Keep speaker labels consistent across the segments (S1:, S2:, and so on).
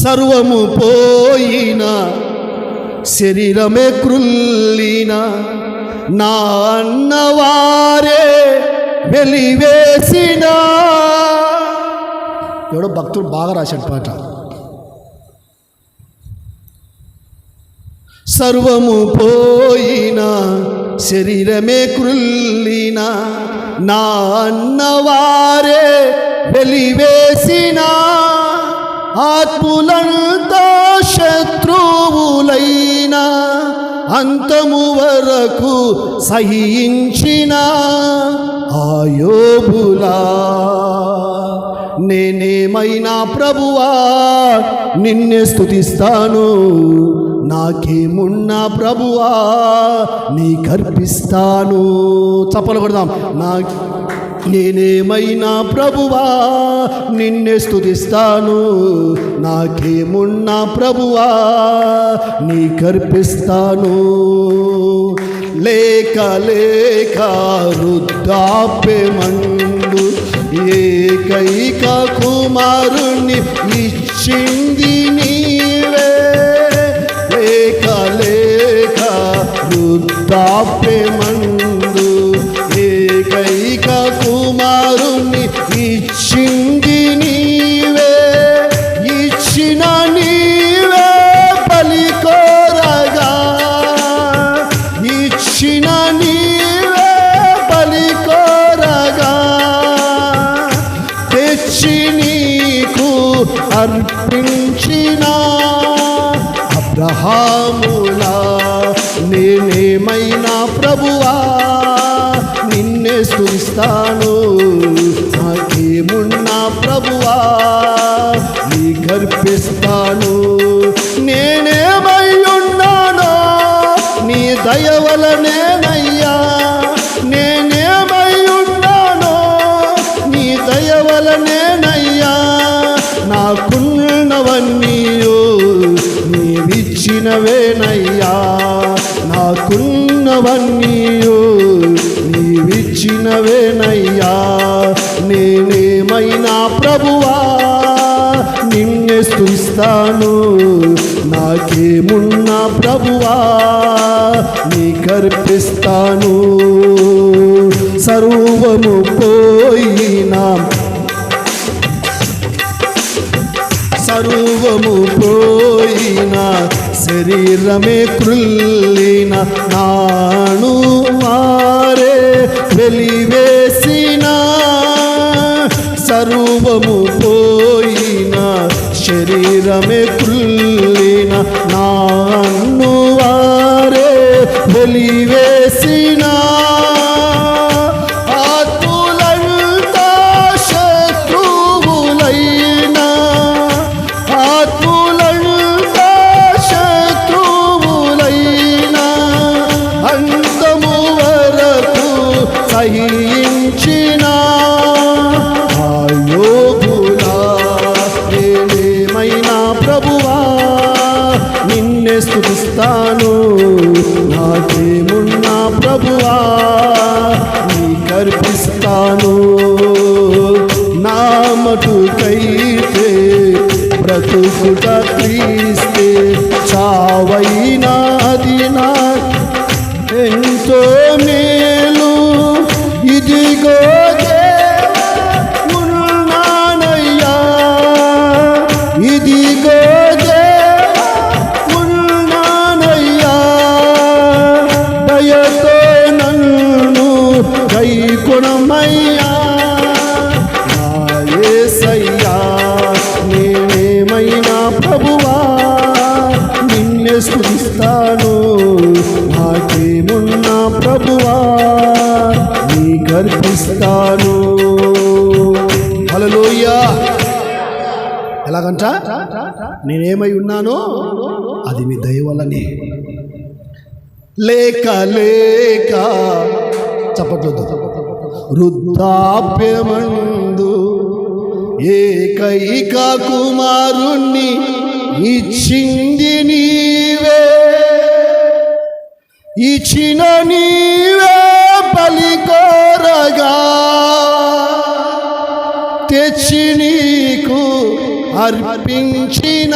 S1: సర్వము పోయిన శరీరమే క్రుల్లిన నా అన్నవారే వెలివేసిన. ఎవడో భక్తుడు బాగా రాశాడు పాట. సర్వము పోయిన శరీరమే క్రుల్లిన నా అన్నవారే వెలివేసిన. ఆత్ములంతా శత్రువులైన అంతము వరకు సహించిన ఆయోబులా నేనేమైనా ప్రభువా నిన్నే స్తుతిస్తాను. నాకేమున్నా ప్రభువా నీకర్పిస్తాను. చప్పలు కొడదాం. నేనేమైనా ప్రభువా నిన్నే స్తుతిస్తాను. నాకేమున్నా ప్రభువా నీకర్పిస్తాను. లేక లేక వృద్ధాప్యమందు ఏకైక కుమారుని ఇచ్చింది నీవే. లేక లేక వృద్ధాప్యమందు ఏకైక కుమారుని ఇచ్చింది నీవే. ఇచ్చిన నీవే బలి కోరగా, ఇచ్చిన నీవే బలి కోరగా, తెచ్చి నీకు అర్పించిన అబ్రహాములా నేనేమైనా ప్రభువా నిన్నే స్తుతిస్తాను. నాకేమున్నా ప్రభువా నీకర్పిస్తాను. నేనేమై ఉన్నానో నీ దయ వలనేనయ్యా. నేనేమై ఉన్నానో నీ దయ వలనేనయ్యా. నాకున్నవన్నీయో నీవిచ్చినవేనయ్యా. నాకున్నవన్నీయో నీవిచ్చినవేనయ్యా. నేనేమైనా ప్రభువా నిన్నే స్తుతిస్తాను. నాకేమున్నా ప్రభువా నీకర్పిస్తాను. సర్వము పోయినా సర్వము పోయిన శరీరమే క్రుల్లిన నాను వారే వెలివేసిన. సర్వము పోయిన శరీరమే క్రుల్లిన నాను వారే వెలివేసిన. సహించిన ఆయోబులా నేనేమైనా ప్రభువా నిన్నే స్తుతిస్తాను. నాకేమున్నా ప్రభువా నీకర్పిస్తాను. నా మటుకైతే బ్రతుకుట క్రీస్తే, చావైనా అది నాకు ఎంతో మేలు. ఇదిగో ఉన్నానయ్యా, ఇదిగో ఉన్నానయ్యా. దయతో నన్ను కైకొనమయ్యా. నా యేసయ్యా నేనేమైనా ప్రభువా నిన్నే స్తుతిస్తాను. నాకేమున్నా ప్రభువా నీకర్పిస్తాను. హల్లెలూయా. ఎలాగంట? నేనేమై ఉన్నానో అది నీ దయ వల్లనే. లేక లేక చప్పట్లతో వృద్ధాప్యమందు ఏకైక కుమారుణ్ణి ఇచ్చింది నీవే. ఇచ్చిన నీవే బలి కోరగా, తెచ్చి నీకు అర్పించిన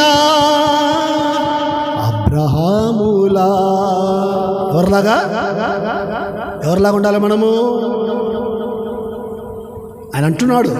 S1: అబ్రహాములా. ఎవరిలాగా ఉండాలి మనము? ఆయన అంటున్నాడు,